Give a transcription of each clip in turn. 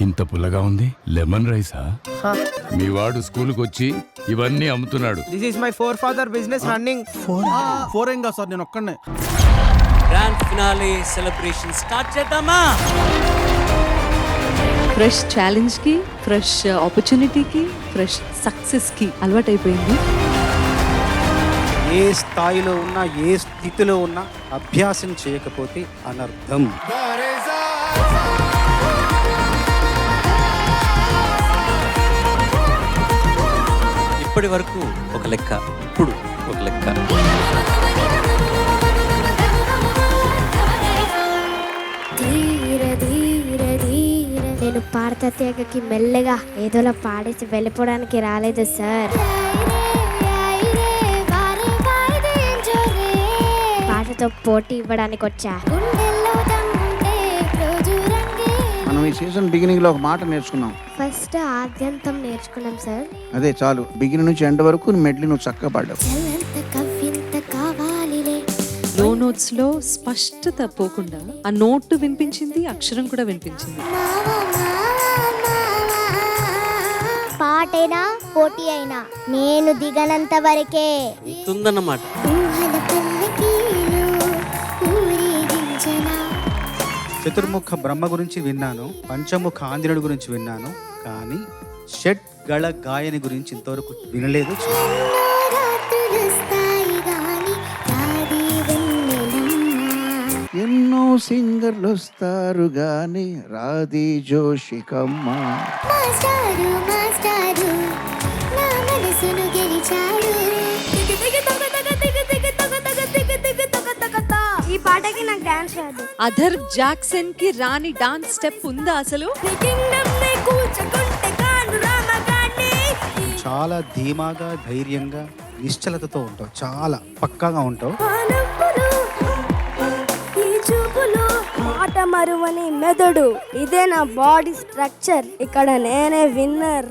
ఇంత పుల్లగా ఉంది. లెమన్ రైసా? మీ వాడు స్కూల్కి వచ్చి ఇవన్నీ అమ్ముతున్నాడు. This is my four father business running. Four ఏం కాదు సార్, నేను ఒక్కనే. గ్రాండ్ ఫినాలే సెలబ్రేషన్ స్టార్ట్ చేద్దామా? ఫ్రెష్ ఛాలెంజ్కి, ఫ్రెష్ ఆపర్చునిటీకి, ఫ్రెష్ సక్సెస్కి అలవాటైపోయింది. ఏ స్థాయిలో ఉన్నా, ఏ స్థితిలో ఉన్నా అభ్యాసం చేయకపోతే అనర్థం. ఇప్పటి వరకు ఒక లెక్క, ఇప్పుడు ఒక లెక్క. నేను పాడతా తెగకి మెల్లగా ఏదోలా పాడేసి వెళ్ళిపోవడానికి రాలేదు సార్. పాటతో పోటీ ఇవ్వడానికి వచ్చా. మనం ఈ సీజన్ బిగినింగ్ లో ఒక మాట నేర్చుకున్నాం. ఫస్ట్ ఆద్యంతం నేర్చుకున్నాం సార్. అదే చాలు, బిగినింగ్ నుంచి ఎండ్ వరకు మెడ్లీ నువ్వు చక్కగా పాడావు. లో నోట్స్ లో స్పష్టత పోకుండా ఆ నోట్ వినిపించింది, అక్షరం కూడా వినిపించింది. పాటైనా పోటీ అయినా నేను దిగనంత వరకే. ఉందన్నమాట. చతుర్ముఖ బ్రహ్మ గురించి విన్నాను, పంచముఖ ఆంజనేయుడు గురించి విన్నాను, కానీ షట్ గళ గాయని గురించి ఇంతవరకు వినలేదు. ఎన్నో సింగర్లు వస్తారు గాని రాధి జోషికమ్మ. ఈ పాటకి నాకు డాన్స్ రాదు. అధర్ జాక్సన్ కి రాని డాన్స్ స్టెప్ ఉందా అసలు? చాలా ధీమాగా, ధైర్యంగా, నిశ్చలతతో ఉంటావు, చాలా పక్కాగా ఉంటావు. మాట మరువని మెదడు, ఇదే నా బాడీ స్ట్రక్చర్, ఇక్కడ నేనే విన్నర్.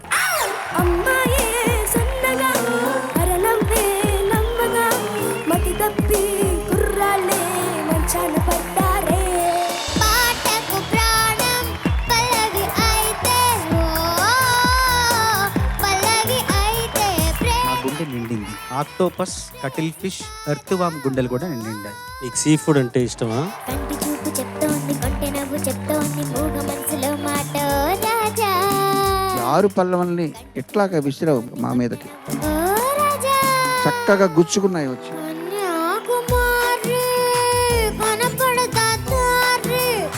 గుండె నిండింది. ఆక్టోపస్, కటిల్ ఫిష్, ఎర్త్వామ్ గుండెలు కూడా నిండాయి. నీకు సీ ఫుడ్ అంటే ఇష్టమా? కంటి చూపు చెప్తోంది, కొంటె నవ్వు చెప్తోంది, మూగ మనసులో మాట రాజా. 6 పల్లవల్ని ఎట్లాగా విసిరావు మా మీదకి, ఓ రాజా చక్కగా గుచ్చుకున్నాయి వచ్చి.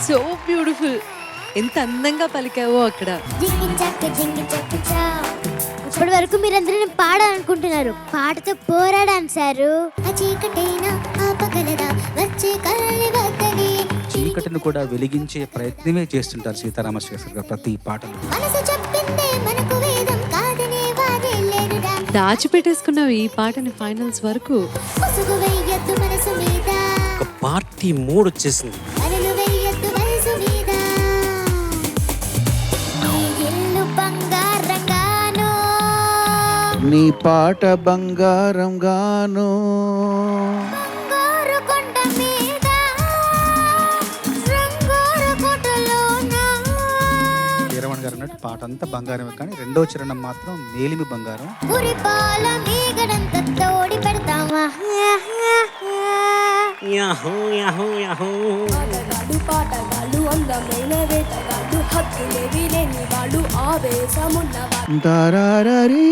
So beautiful. ఎంత అందంగా పలికావో అక్కడ. ఇప్పటి వరకు మీరందరూ నేను పాడాలనుకుంటున్నారు, పాటతో పోరాడాను సారు. చీకటిని కూడా వెలిగించే ప్రయత్నమే చేస్తుంటారు సీతారామశాస్త్రి గారు ప్రతి పాటలు. దాచిపెట్టేసుకున్నావు ఈ పాటని ఫైనల్స్ వరకు. ఒక పార్టీ మూడ్ వచ్చేసింది. నీ పాట బంగారం గాను. వీరమణి గారు అన్నట్టు పాట అంతా బంగారమే, కానీ రెండవ చరణం మాత్రం మేలిమి బంగారం. Yahoo Yahoo Yahoo. పాటగాడు అందమైన వేటగాడు, హద్దులేవి లేని వాడు, ఆవేశమున్నవాడు. దారారీ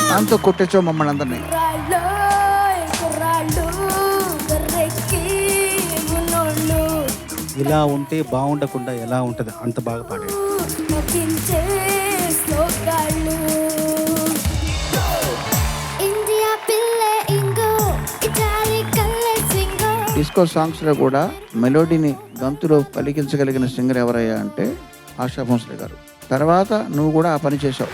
దాంతో కొట్టేచ్చో మమ్మల్ని అందరినీ. ఇలా ఉంటే బాగుండకుండా ఎలా ఉంటది, అంత బాగా పాడాడు. డిస్కో సాంగ్స్ లో కూడా మెలోడీని గంతులో పలికించగలిగిన సింగర్ ఎవరయ్యా అంటే ఆశా భోంస్లే గారు. తర్వాత నువ్వు కూడా ఆ పని చేసావు.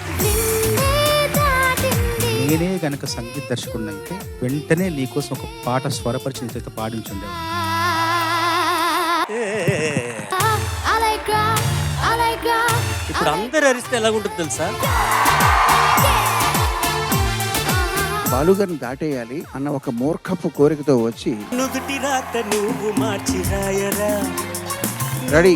నేనే గనక సంగీత దర్శకుడినైతే వెంటనే నీకోసం ఒక పాట స్వరపరిచి నీతో పాడించుండేవాడు. ఇప్పుడు అందరు అరిస్తే ఎలాగుంటుంది తెలుసా? బాలుగారిని దాటేయాలి అన్న ఒక మూర్ఖపు కోరికతో వచ్చి నుదుటి రాత నువ్వు మార్చి రాయరా ready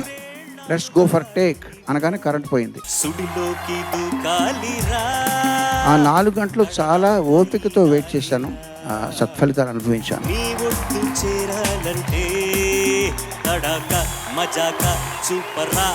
let's go for take అనగానే కరెంట్ పోయింది. సుడిలోకి దూకాలిరా ఆ 4 గంటలు చాలా ఓపికతో వెయిట్ చేశాను, సత్ఫలితాలు అనుభవించాను. నీ ఒట్టు చేరాలంటే తడాక మజాక చూపరా